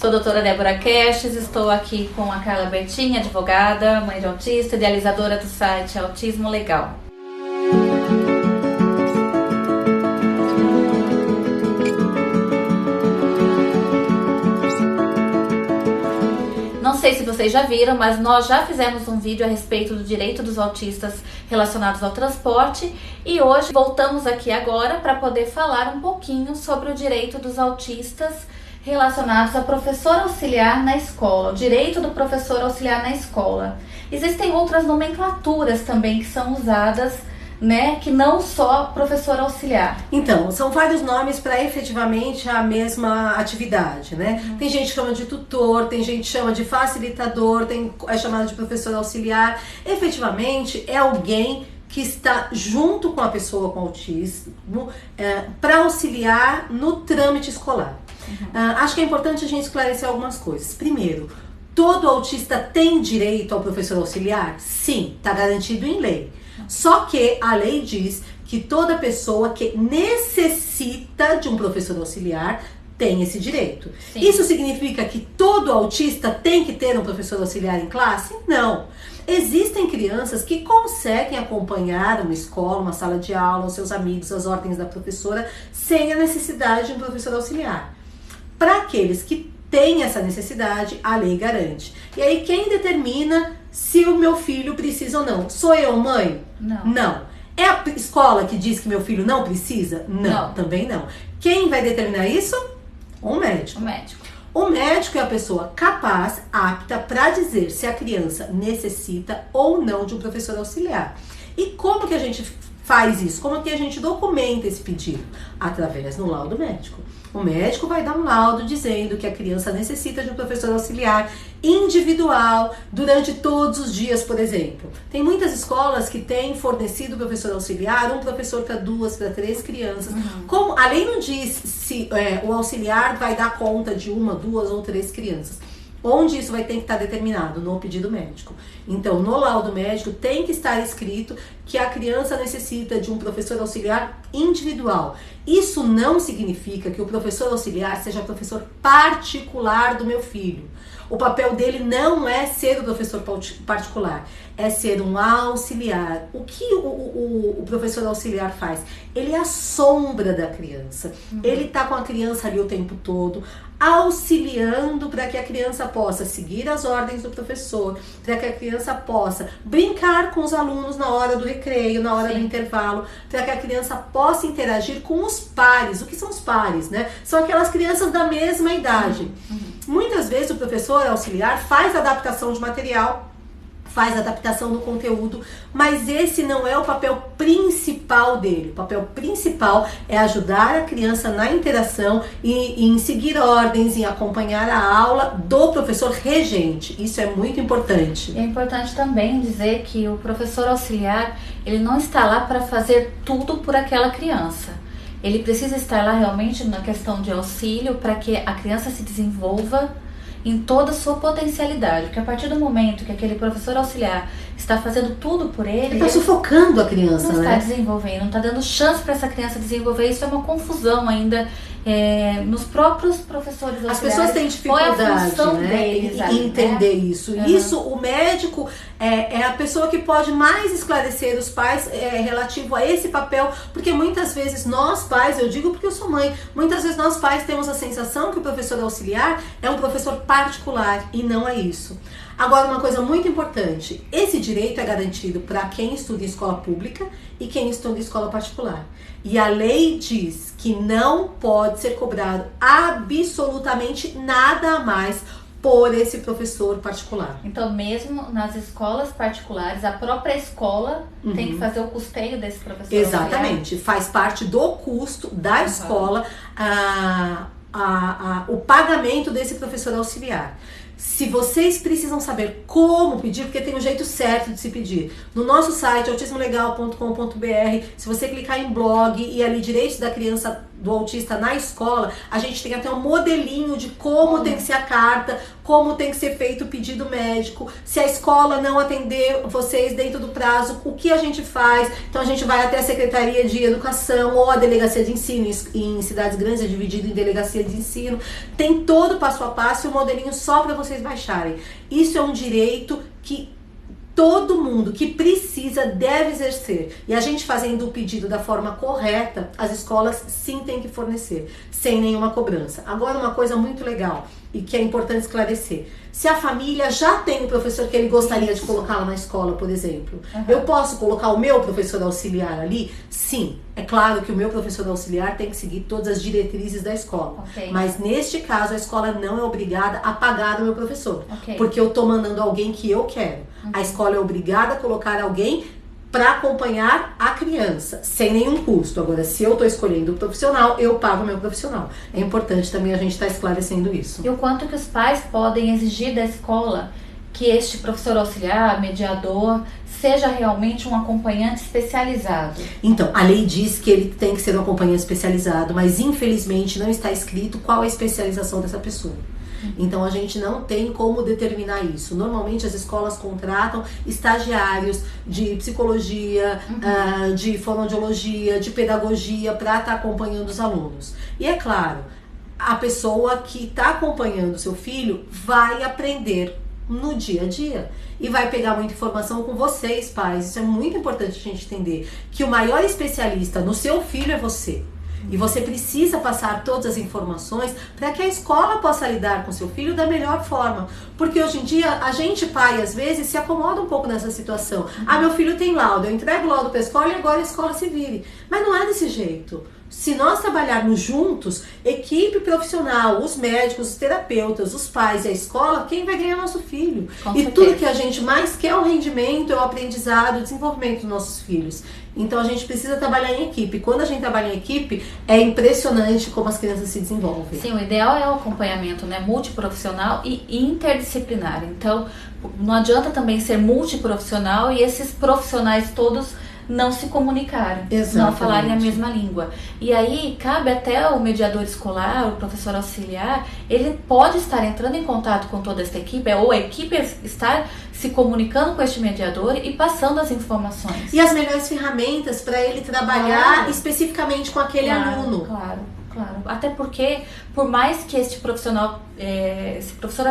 Sou a doutora Débora Kestes, estou aqui com a Carla Bertin, advogada, mãe de autista, idealizadora do site Autismo Legal. Não sei se vocês já viram, mas nós já fizemos um vídeo a respeito do direito dos autistas relacionados ao transporte e hoje voltamos aqui agora para poder falar um pouquinho sobre o direito dos autistas relacionados a professor auxiliar na escola, o direito do professor auxiliar na escola. Existem outras nomenclaturas também que são usadas, né, que não só professor auxiliar. Então, são vários nomes para efetivamente a mesma atividade, né? Tem gente que chama de tutor, tem gente que chama de facilitador, é chamado de professor auxiliar. Efetivamente, é alguém que está junto com a pessoa com autismo para auxiliar no trâmite escolar. Acho que é importante a gente esclarecer algumas coisas. Primeiro, todo autista tem direito ao professor auxiliar? Sim, está garantido em lei. Só que a lei diz que toda pessoa que necessita de um professor auxiliar tem esse direito. Sim. Isso significa que todo autista tem que ter um professor auxiliar em classe? Não. Existem crianças que conseguem acompanhar uma escola, uma sala de aula, os seus amigos, as ordens da professora, sem a necessidade de um professor auxiliar. Para aqueles que têm essa necessidade, a lei garante. E aí quem determina se o meu filho precisa ou não? Sou eu, mãe? Não. Não. É a escola que diz que meu filho não precisa? Não, também não. Quem vai determinar isso? O médico. O médico. O médico é a pessoa capaz, apta para dizer se a criança necessita ou não de um professor auxiliar. E como que a gente faz isso? Como que a gente documenta esse pedido? Através do laudo médico. O médico vai dar um laudo dizendo que a criança necessita de um professor auxiliar individual durante todos os dias, por exemplo. Tem muitas escolas que têm fornecido professor auxiliar, um professor para 2, para 3 crianças. Como a lei não diz se o auxiliar vai dar conta de 1, 2 ou 3 crianças. Onde isso vai ter que estar determinado? No pedido médico. Então, no laudo médico tem que estar escrito que a criança necessita de um professor auxiliar individual. Isso não significa que o professor auxiliar seja professor particular do meu filho. O papel dele não é ser o professor particular, é ser um auxiliar. O que o professor auxiliar faz? Ele é a sombra da criança. Ele está com a criança ali o tempo todo, auxiliando para que a criança possa seguir as ordens do professor, para que a criança possa brincar com os alunos na hora do recreio, na hora do intervalo, para que a criança possa interagir com os pares. O que são os pares, né? São aquelas crianças da mesma idade. Muitas vezes o professor auxiliar faz adaptação de material, faz adaptação do conteúdo, mas esse não é o papel principal dele. O papel principal é ajudar a criança na interação e em seguir ordens, em acompanhar a aula do professor regente. Isso é muito importante. É importante também dizer que o professor auxiliar, ele não está lá para fazer tudo por aquela criança. Ele precisa estar lá realmente na questão de auxílio para que a criança se desenvolva em toda a sua potencialidade, porque a partir do momento que aquele professor auxiliar está fazendo tudo por ele está sufocando a criança, não né? Está desenvolvendo, não está dando chance para essa criança desenvolver. Isso é uma confusão ainda nos próprios professores auxiliares. As pessoas têm dificuldade, né, em entender isso. Isso, o médico é a pessoa que pode mais esclarecer os pais relativo a esse papel, porque muitas vezes nós pais, eu digo porque eu sou mãe, muitas vezes nós pais temos a sensação que o professor auxiliar é um professor particular, e não é isso. Agora, uma coisa muito importante, esse direito é garantido para quem estuda em escola pública e quem estuda em escola particular. E a lei diz que não pode ser cobrado absolutamente nada a mais por esse professor particular. Então, mesmo nas escolas particulares, a própria escola tem que fazer o custeio desse professor. Exatamente, faz parte do custo da escola o pagamento desse professor auxiliar. Se vocês precisam saber como pedir, porque tem um jeito certo de se pedir, no nosso site autismolegal.com.br, se você clicar em blog e ali direitos da criança do autista na escola, a gente tem até um modelinho de como tem que ser a carta, como tem que ser feito o pedido médico, se a escola não atender vocês dentro do prazo, o que a gente faz. Então a gente vai até a Secretaria de Educação ou a Delegacia de Ensino, em cidades grandes é dividido em Delegacia de Ensino, tem todo o passo a passo e o modelinho só para vocês baixarem. Isso é um direito que todo mundo que precisa deve exercer. E a gente fazendo o pedido da forma correta, as escolas sim têm que fornecer, sem nenhuma cobrança. Agora, uma coisa muito legal e que é importante esclarecer. Se a família já tem um professor que ele gostaria de colocá-la na escola, por exemplo, eu posso colocar o meu professor auxiliar ali? Sim. É claro que o meu professor auxiliar tem que seguir todas as diretrizes da escola. Mas neste caso, a escola não é obrigada a pagar o meu professor. Porque eu estou mandando alguém que eu quero. A escola é obrigada a colocar alguém para acompanhar a criança, sem nenhum custo. Agora, se eu estou escolhendo o profissional, eu pago o meu profissional. É importante também a gente estar esclarecendo isso. E o quanto que os pais podem exigir da escola que este professor auxiliar, mediador, seja realmente um acompanhante especializado? Então, a lei diz que ele tem que ser um acompanhante especializado, mas infelizmente não está escrito qual é a especialização dessa pessoa. Então a gente não tem como determinar isso. Normalmente as escolas contratam estagiários de psicologia, de fonoaudiologia, de pedagogia para estar acompanhando os alunos. E é claro, a pessoa que está acompanhando o seu filho vai aprender no dia a dia e vai pegar muita informação com vocês, pais. Isso é muito importante a gente entender, que o maior especialista no seu filho é você. E você precisa passar todas as informações para que a escola possa lidar com seu filho da melhor forma. Porque hoje em dia, a gente, pai, às vezes, se acomoda um pouco nessa situação. Ah, meu filho tem laudo, eu entrego o laudo para a escola e agora a escola se vire. Mas não é desse jeito. Se nós trabalharmos juntos, equipe profissional, os médicos, os terapeutas, os pais e a escola, quem vai ganhar é nosso filho? E tudo que a gente mais quer é o rendimento, é o aprendizado, o desenvolvimento dos nossos filhos. Então a gente precisa trabalhar em equipe. Quando a gente trabalha em equipe, é impressionante como as crianças se desenvolvem. Sim, o ideal é o acompanhamento, né, multiprofissional e interdisciplinar. Então, não adianta também ser multiprofissional e esses profissionais todos não se comunicarem, não falarem a mesma língua. E aí, cabe até o mediador escolar, o professor auxiliar, ele pode estar entrando em contato com toda essa equipe, ou a equipe estar se comunicando com este mediador e passando as informações. E as melhores ferramentas para ele trabalhar especificamente com aquele aluno. Claro. Até porque, por mais que este profissional, esse professor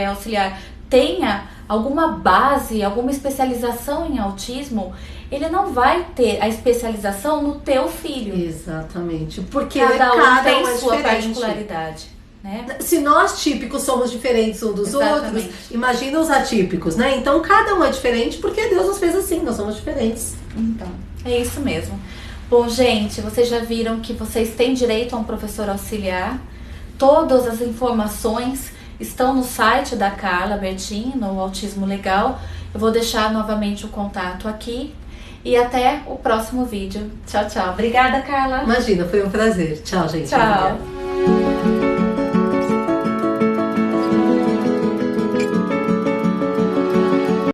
auxiliar tenha alguma base, alguma especialização em autismo, ele não vai ter a especialização no teu filho. Exatamente. Porque cada um tem sua diferente. Particularidade. Né? Se nós típicos somos diferentes uns dos outros, imagina os atípicos, né? Então cada um é diferente porque Deus nos fez assim, nós somos diferentes. Então, é isso mesmo. Bom, gente, vocês já viram que vocês têm direito a um professor auxiliar. Todas as informações estão no site da Carla Bertin, no Autismo Legal. Eu vou deixar novamente o contato aqui. E até o próximo vídeo. Tchau, tchau. Obrigada, Carla. Imagina, foi um prazer. Tchau, gente. Tchau.